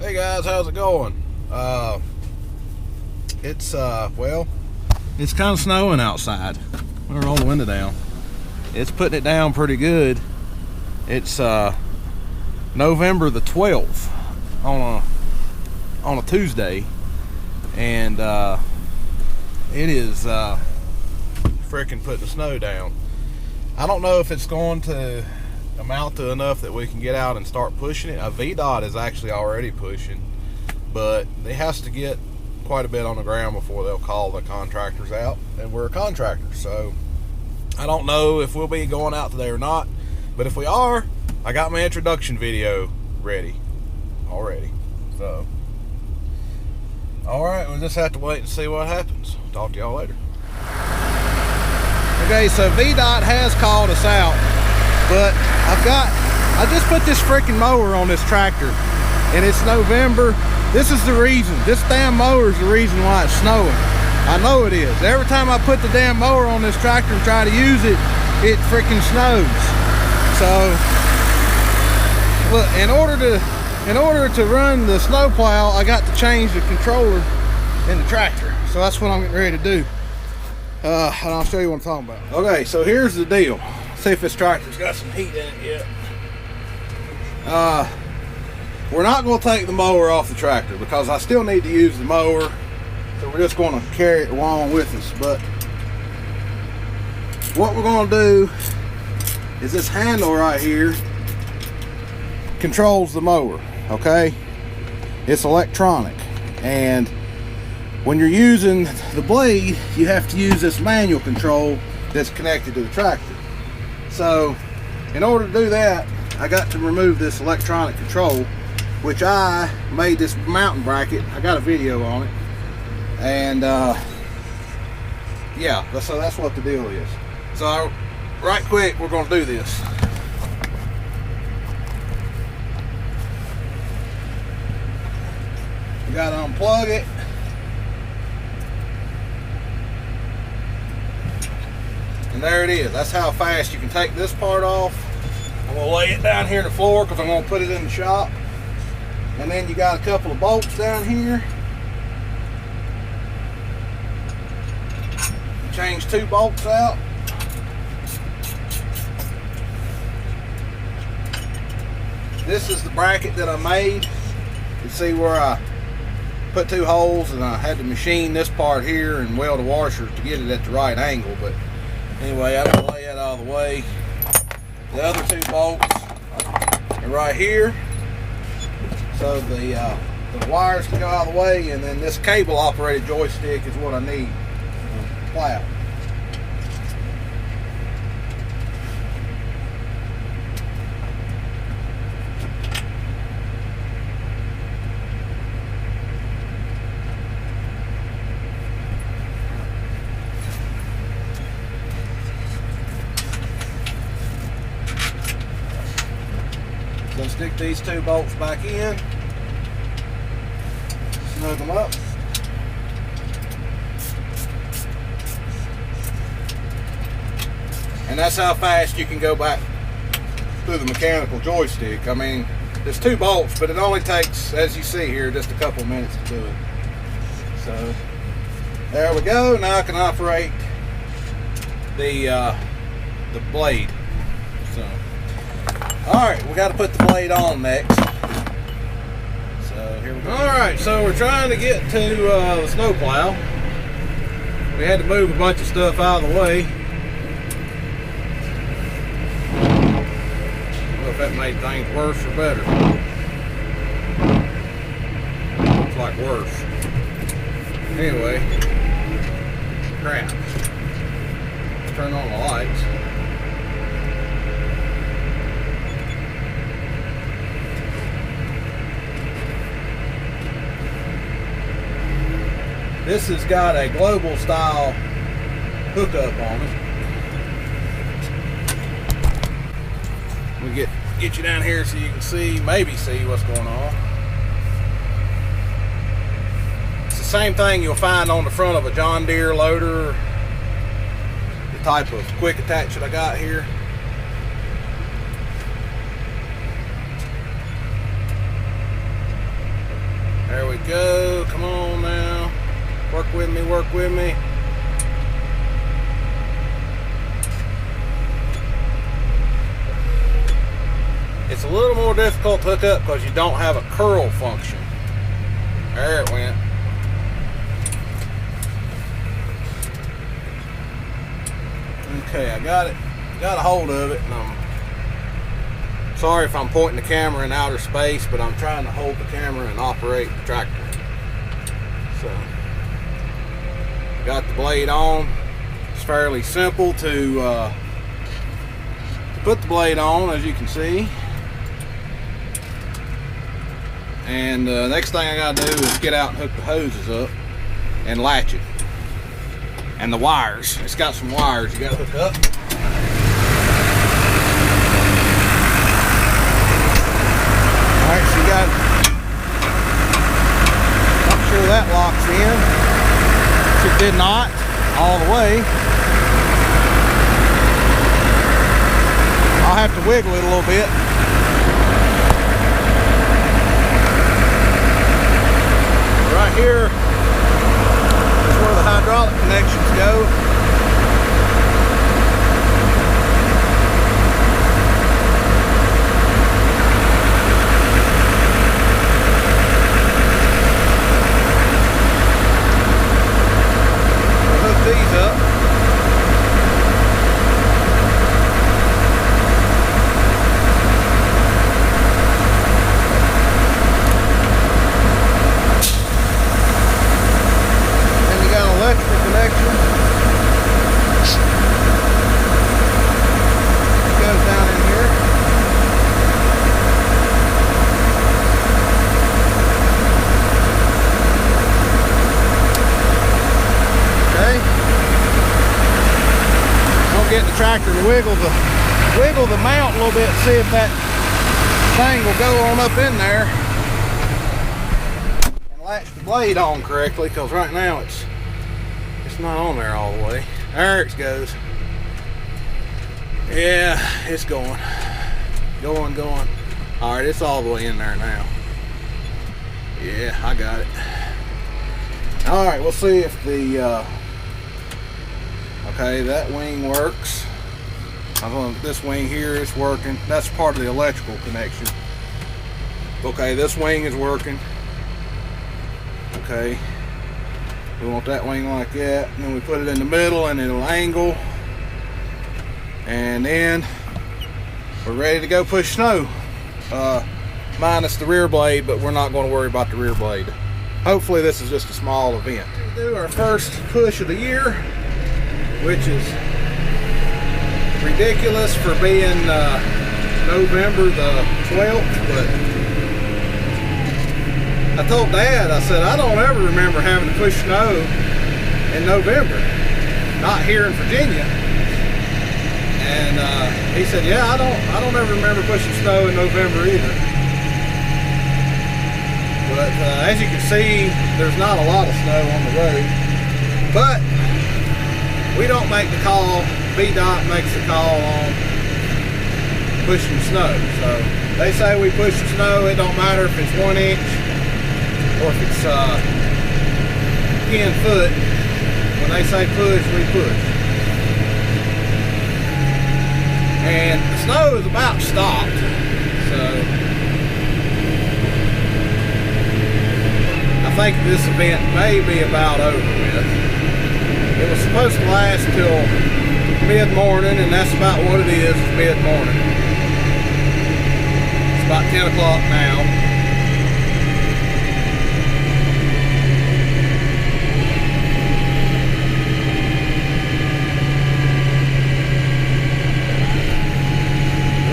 Hey guys, how's it going? It's well, it's kind of snowing outside. I'm gonna roll the window down. It's putting it down pretty good. It's November the 12th on a Tuesday, and it is freaking putting the snow down. I don't know if it's going to amount to enough that we can get out and start pushing it. A VDOT is actually already pushing, but it has to get quite a bit on the ground before they'll call the contractors out, and we're a contractor, so I don't know if we'll be going out today or not, but if we are, I got my introduction video ready already. So alright, we'll just have to wait and see what happens. Talk to y'all later. Okay, so VDOT has called us out, but I just put this freaking mower on this tractor, and it's November. This is the reason. This damn mower is the reason why it's snowing. I know it is. Every time I put the damn mower on this tractor and try to use it, it freaking snows. So, look, in order to run the snow plow, I got to change the controller in the tractor. So that's what I'm getting ready to do. And I'll show you what I'm talking about. Okay, so here's the deal. See if this tractor's got some heat in it yet. We're not going to take the mower off the tractor because I still need to use the mower. So we're just going to carry it along with us. But what we're going to do is this handle right here controls the mower, okay? It's electronic. And when you're using the blade, you have to use this manual control that's connected to the tractor. So in order to do that, I got to remove this electronic control, which I made this mounting bracket. I got a video on it. And yeah, so that's what the deal is. So right quick, we're going to do this. We got to unplug it. And there it is. That's how fast you can take this part off. I'm going to lay it down here on the floor because I'm going to put it in the shop. And then you got a couple of bolts down here. Change 2 bolts out. This is the bracket that I made. You see where I put 2 holes, and I had to machine this part here and weld a washer to get it at the right angle. But anyway, I'm going to lay that out of the way. The other 2 bolts are right here, so the wires can go out of the way, and then this cable operated joystick is what I need to plow. So stick these 2 bolts back in, snug them up. And that's how fast you can go back through the mechanical joystick. I mean, there's 2 bolts, but it only takes, as you see here, just a couple of minutes to do it. So there we go. Now I can operate the blade. So alright, we got to put the blade on next. So here we go. Alright, so we're trying to get to the snow plow. We had to move a bunch of stuff out of the way. I don't know if that made things worse or better. Looks like worse. Anyway, crap. Let's turn on the lights. This has got a global style hookup on it. We get you down here so you can see, maybe see what's going on. It's the same thing you'll find on the front of a John Deere loader, the type of quick attach that I got here. go. Come on now. Work with me, work with me. It's a little more difficult to hook up because you don't have a curl function. There it went. Okay, I got it. Got a hold of it. And I'm sorry if I'm pointing the camera in outer space, but I'm trying to hold the camera and operate the tractor. So, got the blade on. It's fairly simple to put the blade on, as you can see. And next thing I gotta do is get out and hook the hoses up and latch it. And the wires. It's got some wires you gotta hook up. Alright, so you got, not sure that locks in. It did not, all the way. I'll have to wiggle it a little bit. Right here is where the hydraulic connections go. We'll hook these up. Get the tractor to wiggle the mount a little bit, see if that thing will go on up in there and latch the blade on correctly, because right now it's not on there all the way. There it goes. Yeah, it's going. All right, it's all the way in there now. Yeah, I got it. All right, we'll see if the okay, that wing works. This wing here is working. That's part of the electrical connection. Okay, this wing is working. Okay, we want that wing like that, and then we put it in the middle and it'll angle, and then we're ready to go push snow, minus the rear blade, but we're not going to worry about the rear blade. Hopefully this is just a small event. We do our first push of the year, which is ridiculous for being November the 12th, but I told Dad, I said, I don't ever remember having to push snow in November, not here in Virginia. And he said, yeah, I don't ever remember pushing snow in November either. But as you can see, there's not a lot of snow on the road, but we don't make the call. VDOT makes the call on pushing snow. So they say we push the snow. It don't matter if it's 1 inch or if it's 10 foot. When they say push, we push. And the snow is about stopped. So I think this event may be about over with. It was supposed to last till mid-morning, and that's about what it is, mid-morning. It's about 10 o'clock now.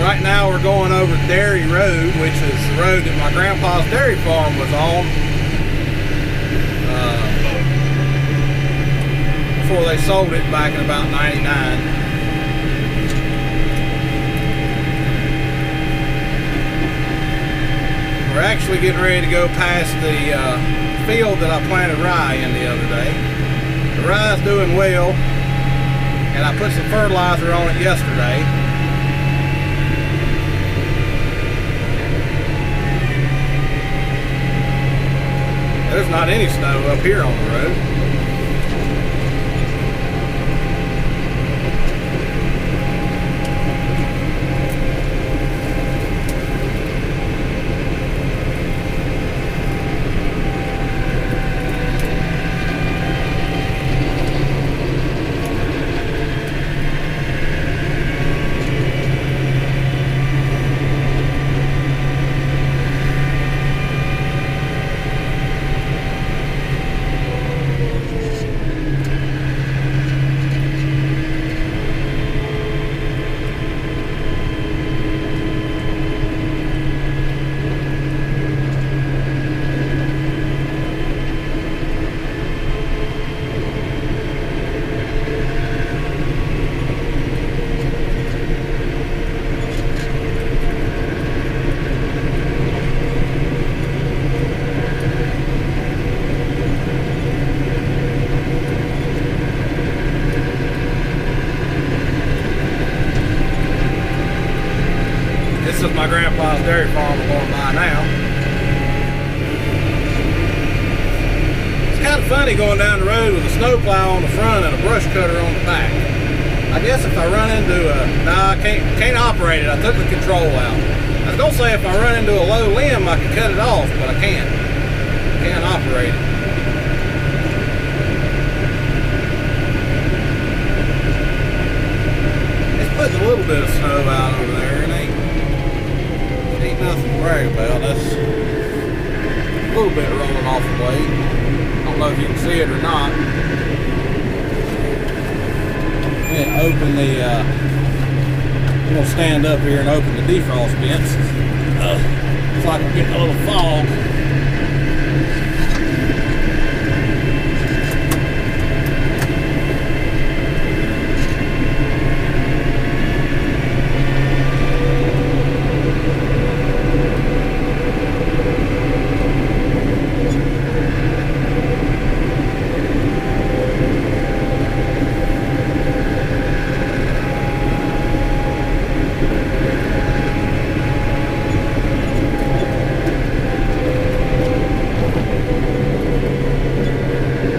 Right now we're going over Dairy Road, which is the road that my grandpa's dairy farm was on. Before they sold it back in about '99. We're actually getting ready to go past the field that I planted rye in the other day. The rye's doing well, and I put some fertilizer on it yesterday. there's not any snow up here on the road. This is my grandpa's dairy farm we're going by now. It's kind of funny going down the road with a snowplow on the front and a brush cutter on the back. I guess if I run into a... No, I can't operate it. I took the control out. I was going to say if I run into a low limb, I can cut it off, but I can't. I can't operate it. It's putting a little bit of snow out over there, and ain't nothing to brag about. That's a little bit rolling off the blade. I don't know if you can see it or not. Yeah, open the I'm gonna stand up here and open the defrost vents. Looks like I'm getting a little fog.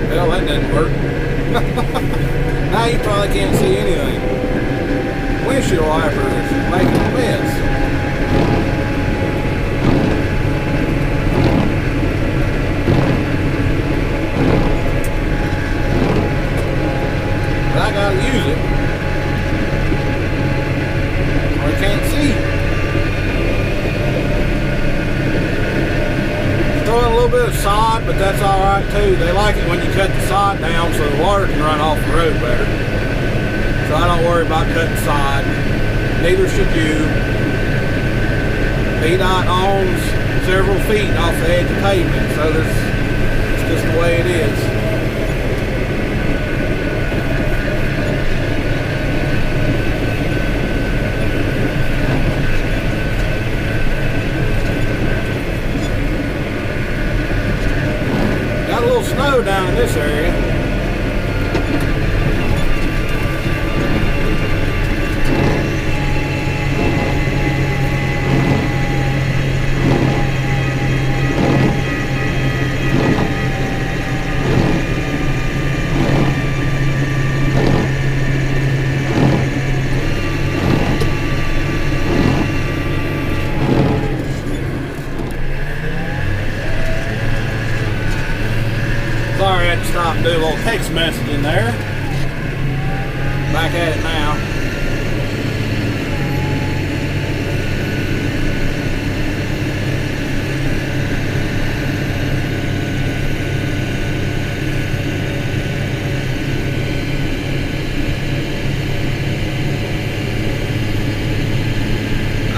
Well, that didn't work. Now you probably can't see anything. Windshield wiper is making a mess. But I gotta use it, or I can't see. Throwing a little bit of sod, but that's alright too. They like it when you cut the sod down so the water can run off the road better. So I don't worry about cutting sod. Neither should you. VDOT owns several feet off the edge of pavement, so it's just the way it is. Got a little snow down in this area. Sorry, I had to stop and do a little text message in there. Back at it now.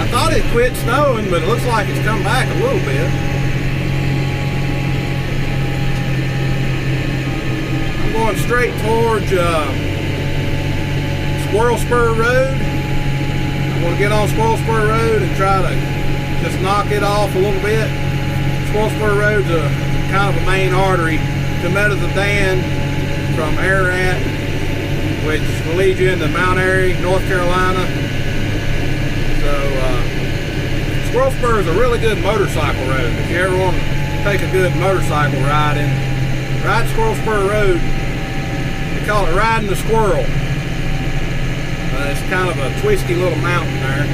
I thought it quit snowing, but it looks like it's come back a little bit. Going straight towards Squirrel Spur Road. I'm going to get on Squirrel Spur Road and try to just knock it off a little bit. Squirrel Spur Road's a kind of a main artery to Meadows of Dan from Ararat, which will lead you into Mount Airy, North Carolina. So Squirrel Spur is a really good motorcycle road. If you ever want to take a good motorcycle ride and ride Squirrel Spur Road. They call it riding the squirrel. It's kind of a twisty little mountain there.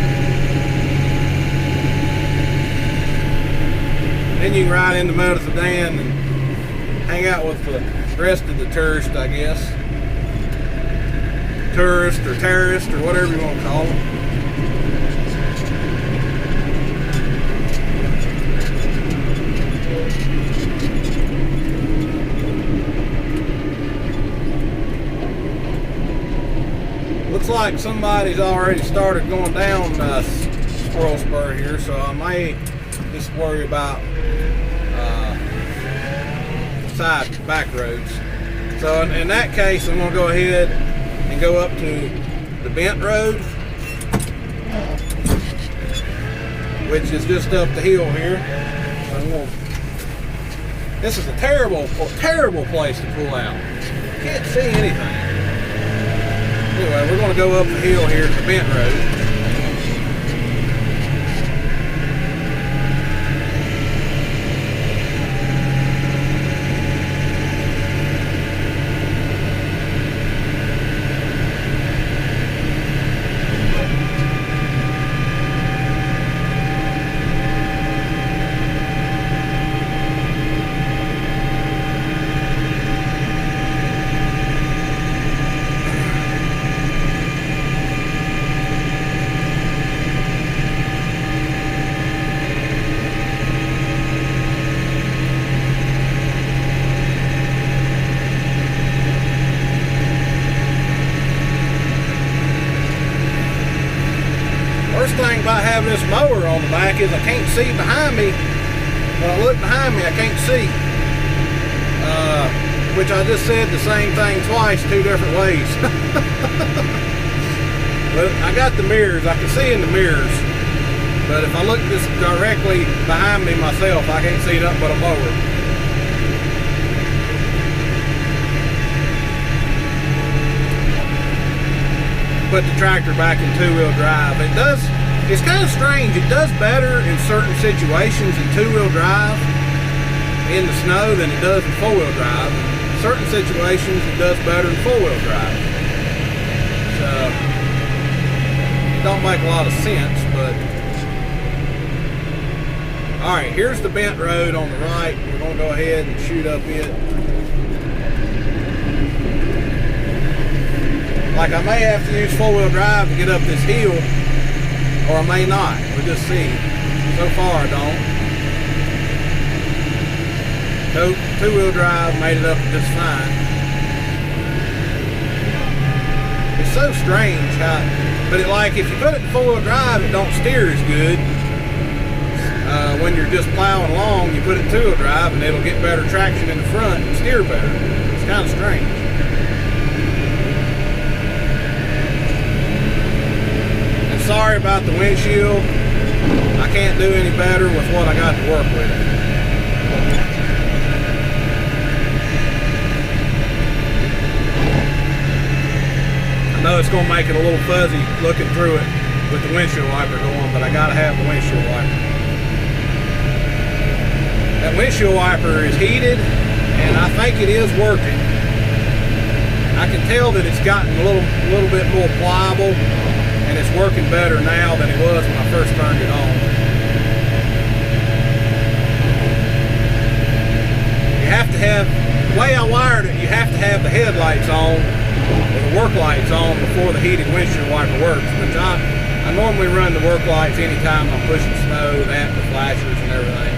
Then you can ride into Medicine and hang out with the rest of the tourists, I guess. Tourist or terrorist or whatever you want to call them. Looks like somebody's already started going down Squirrel Spur here, so I may just worry about back roads. So in that case, I'm going to go ahead and go up to the Bent Road, which is just up the hill here. This is a terrible place to pull out. You can't see anything. Anyway, we're going to go up the hill here to the Bent Road. Thing about having this mower on the back is I can't see behind me. When I look behind me, I can't see. Which I just said the same thing twice, two different ways. But I got the mirrors. I can see in the mirrors. But if I look just directly behind me myself, I can't see nothing but a mower. Put the tractor back in two-wheel drive. It's kind of strange. It does better in certain situations in two-wheel drive in the snow than it does in four-wheel drive. In certain situations, it does better in four-wheel drive. So, it don't make a lot of sense, but... Alright, here's the Bent Road on the right. We're going to go ahead and shoot up it. Like, I may have to use four-wheel drive to get up this hill, or I may not. We'll just see. So far, I don't. Two-wheel drive made it up just fine. It's so strange how, but if you put it in four-wheel drive, it don't steer as good. When you're just plowing along, you put it in two-wheel drive, and it'll get better traction in the front and steer better. It's kind of strange. Sorry about the windshield. I can't do any better with what I got to work with. I know it's going to make it a little fuzzy looking through it with the windshield wiper going, but I got to have the windshield wiper. That windshield wiper is heated, and I think it is working. I can tell that it's gotten a little bit more pliable. And it's working better now than it was when I first turned it on. You have to have, the way I wired it, you have to have the headlights on, or the work lights on before the heated windshield wiper works. Which I normally run the work lights anytime I'm pushing snow, that, the flashers and everything.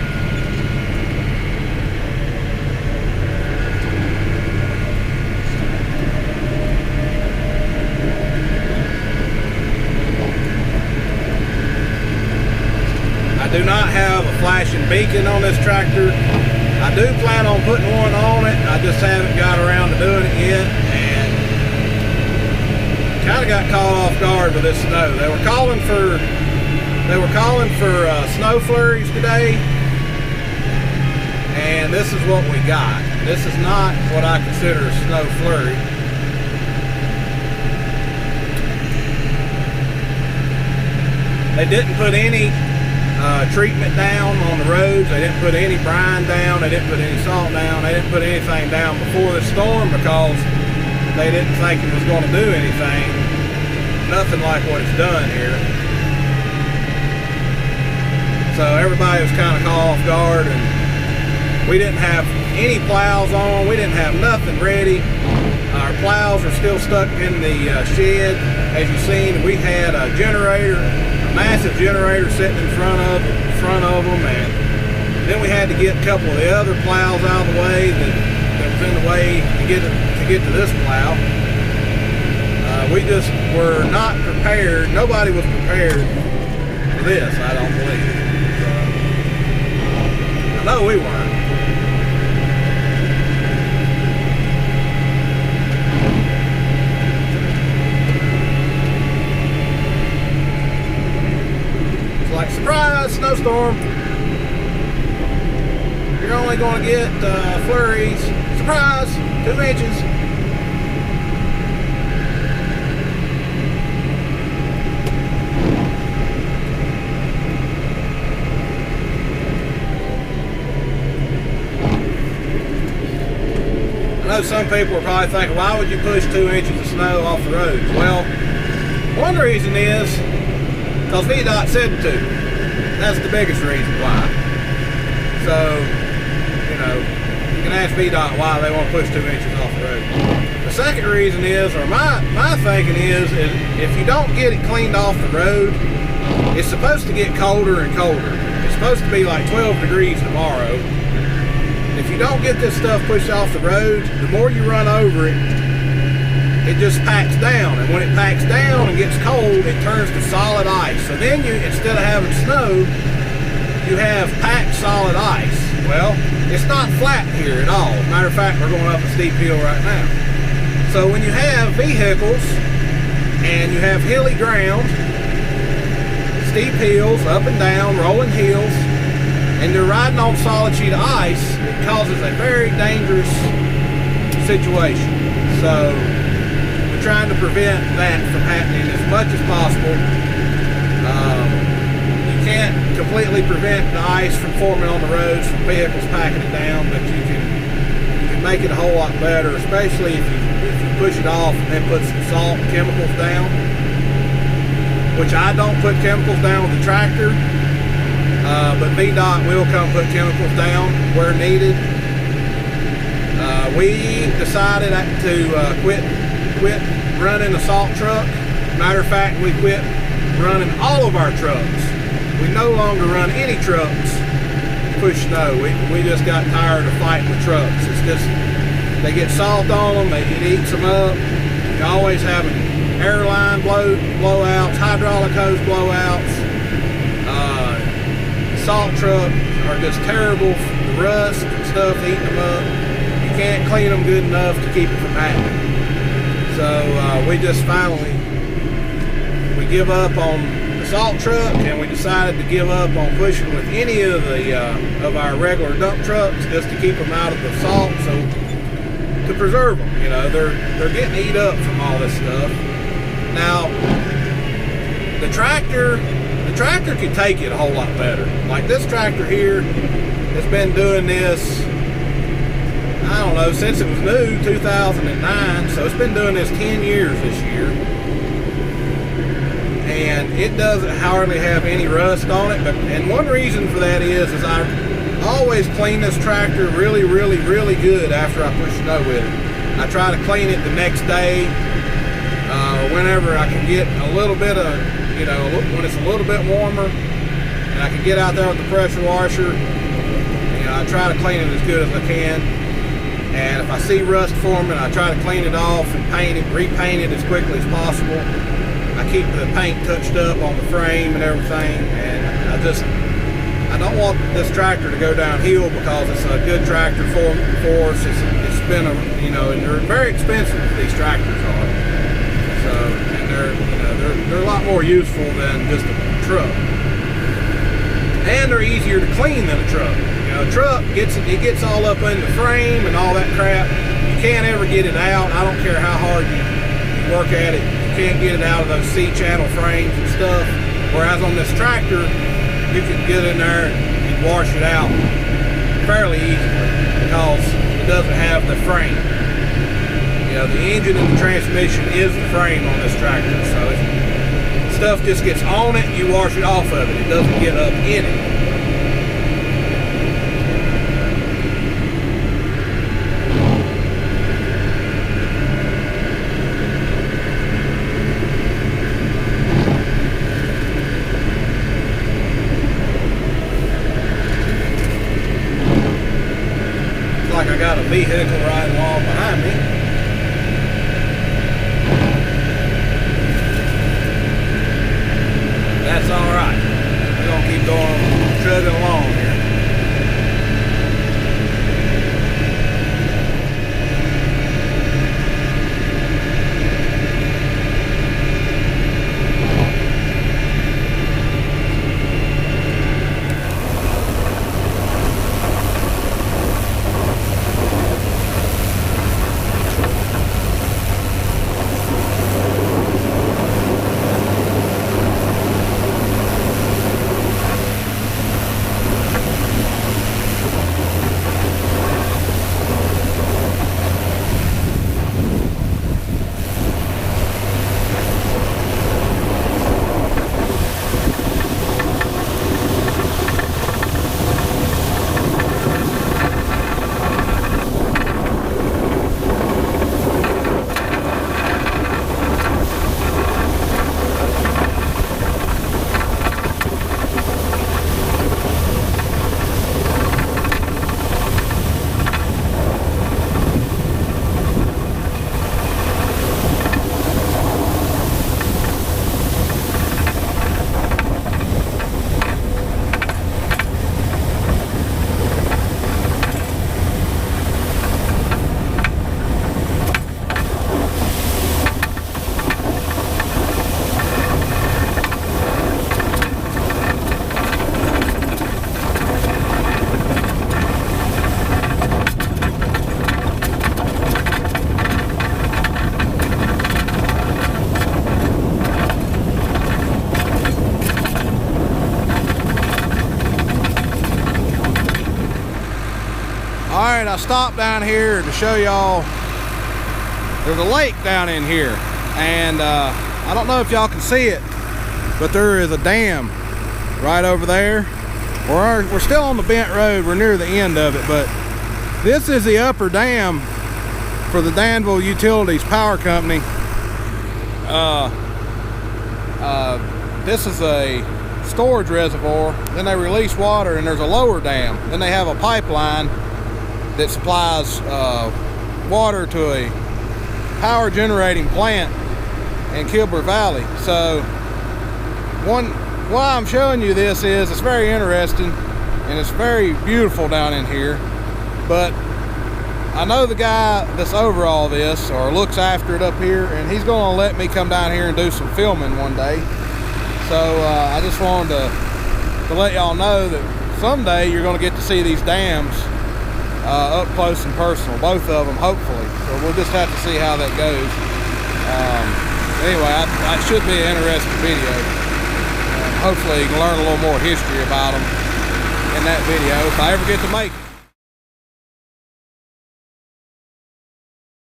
I do not have a flashing beacon on this tractor. I do plan on putting one on it. I just haven't got around to doing it yet, and kind of got caught off guard with this snow. They were calling for snow flurries today, and this is what we got. This is not what I consider a snow flurry. They didn't put any treatment down on the roads. They didn't put any brine down. They didn't put any salt down. They didn't put anything down before the storm because they didn't think it was going to do anything. Nothing like what it's done here. So everybody was kind of caught off guard, and we didn't have any plows on. We didn't have nothing ready. Our plows are still stuck in the shed. As you've seen, we had a generator, a massive generator sitting in front of them, and then we had to get a couple of the other plows out of the way that was in the way to get to this plow. We just were not prepared. Nobody was prepared for this, I don't believe. I know we weren't. It's like, surprise, snowstorm. You're only going to get flurries. Surprise, 2 inches. I know some people are probably thinking, why would you push 2 inches of snow off the roads? Well, one reason is because VDOT said to. That's the biggest reason why. So, you know, you can ask VDOT why they want to push 2 inches off the road. The second reason is, or my thinking is if you don't get it cleaned off the road, it's supposed to get colder and colder. It's supposed to be like 12 degrees tomorrow. If you don't get this stuff pushed off the road, the more you run over it, it just packs down. And when it packs down and gets cold, it turns to solid ice. So then you, instead of having snow, you have packed solid ice. Well, it's not flat here at all. Matter of fact, we're going up a steep hill right now. So when you have vehicles and you have hilly ground, steep hills, up and down, rolling hills, and they're riding on solid sheet of ice, it causes a very dangerous situation. So we're trying to prevent that from happening as much as possible. You can't completely prevent the ice from forming on the roads from vehicles packing it down, but you can make it a whole lot better, especially if you push it off and then put some salt and chemicals down, which I don't put chemicals down with the tractor. But VDOT will come put chemicals down where needed. We decided to quit running a salt truck. Matter of fact, we quit running all of our trucks. We no longer run any trucks to push snow. We just got tired of fighting the trucks. It's just, they get salt on them, it eats them up. You're always having airline blowouts, hydraulic hose blowouts. Salt trucks are just terrible for the rust and stuff eating them up. You can't clean them good enough to keep it from happening. So we just finally, we give up on the salt truck, and we decided to give up on pushing with any of our regular dump trucks just to keep them out of the salt, so to preserve them. You know, they're getting eat up from all this stuff. Now, the tractor can take it a whole lot better. Like this tractor here has been doing this, I don't know, since it was new, 2009. So it's been doing this 10 years this year. And it doesn't hardly have any rust on it. And one reason for that is I always clean this tractor really, really, really good after I push snow with it. I try to clean it the next day, whenever I can get a little bit of, you know, when it's a little bit warmer and I can get out there with the pressure washer. You know, I try to clean it as good as I can. And if I see rust forming, I try to clean it off and repaint it as quickly as possible. I keep the paint touched up on the frame and everything. And I don't want this tractor to go downhill because it's a good tractor for us. It's been a, you know, and they're very expensive, these tractors are. So, and they're a lot more useful than just a truck. And they're easier to clean than a truck. You know, a truck it gets all up in the frame and all that crap. You can't ever get it out. I don't care how hard you work at it. You can't get it out of those C-channel frames and stuff. Whereas on this tractor, you can get in there and wash it out fairly easily because it doesn't have the frame. You know, the engine and the transmission is the frame on this tractor, so if stuff just gets on it, you wash it off of it. It doesn't get up in it. Like I got a vehicle riding along behind me. That's all right. We're gonna keep going, trudging along here. Alright, I stopped down here to show y'all there's a lake down in here, and I don't know if y'all can see it, but there is a dam right over there. We're still on the bent road, we're near the end of it, but this is the upper dam for the Danville Utilities Power Company. This is a storage reservoir, then they release water, and there's a lower dam. Then they have a pipeline that supplies water to a power generating plant in Kilburn Valley. So why I'm showing you this is it's very interesting and it's very beautiful down in here, but I know the guy that's over all this or looks after it up here, and he's going to let me come down here and do some filming one day. So I just wanted to let y'all know that someday you're going to get to see these dams up close and personal, both of them, hopefully. So we'll just have to see how that goes. Anyway, it should be an interesting video. Hopefully you can learn a little more history about them in that video if I ever get to make it.